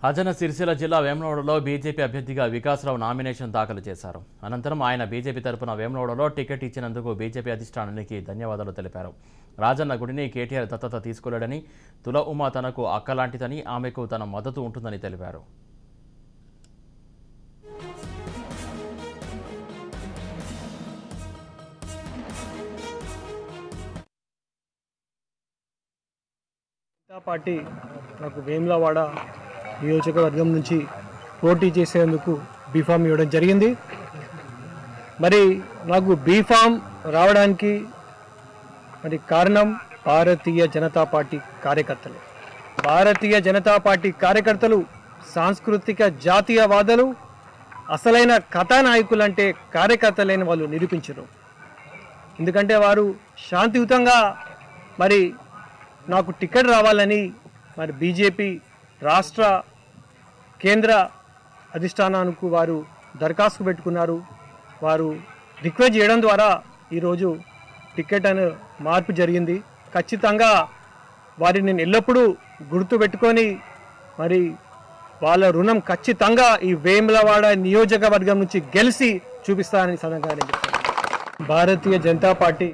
రాజన్న సిరిసిల్ల జిల్లా వేములవాడలో బీజేపీ అభ్యర్థిగా వికాసరావు నామినేషన్ దాఖలు చేశారు. అనంతరం ఆయన బీజేపీ తరపున వేములవాడలో టికెట్ ఇచ్చినందుకు బీజేపీ అధిష్టానానికి ధన్యవాదాలు తెలిపారు. రాజన్న గుడిని కేటీఆర్ దత్తత తీసుకోలేడని, తుల ఉమా తనకు అక్కలాంటిదని, ఆమెకు తన మద్దతు ఉంటుందని తెలిపారు. పార్టీ నాకు వేములవాడ నియోజకవర్గం నుంచి పోటీ చేసేందుకు బీఫామ్ ఇవ్వడం జరిగింది. మరి నాకు బీఫామ్ రావడానికి కారణం భారతీయ జనతా పార్టీ కార్యకర్తలు. భారతీయ జనతా పార్టీ కార్యకర్తలు సాంస్కృతిక జాతీయవాదులు, అసలైన కథానాయకులు అంటే కార్యకర్తలైన వాళ్ళు నిరూపించరు. ఎందుకంటే వారు శాంతియుతంగా నాకు టికెట్ రావాలని బీజేపీ రాష్ట్ర కేంద్ర అధిష్టానానికి వారు దరఖాస్తు పెట్టుకున్నారు. వారు రిక్వెస్ట్ చేయడం ద్వారా ఈరోజు టికెట్ అనే మార్పు జరిగింది. ఖచ్చితంగా వారిని నేను ఎల్లప్పుడూ గుర్తుపెట్టుకొని వాళ్ళ రుణం ఖచ్చితంగా ఈ వేములవాడ నియోజకవర్గం నుంచి గెలిచి చూపిస్తానని సందర్భంగా నేను చెప్తాను. భారతీయ జనతా పార్టీ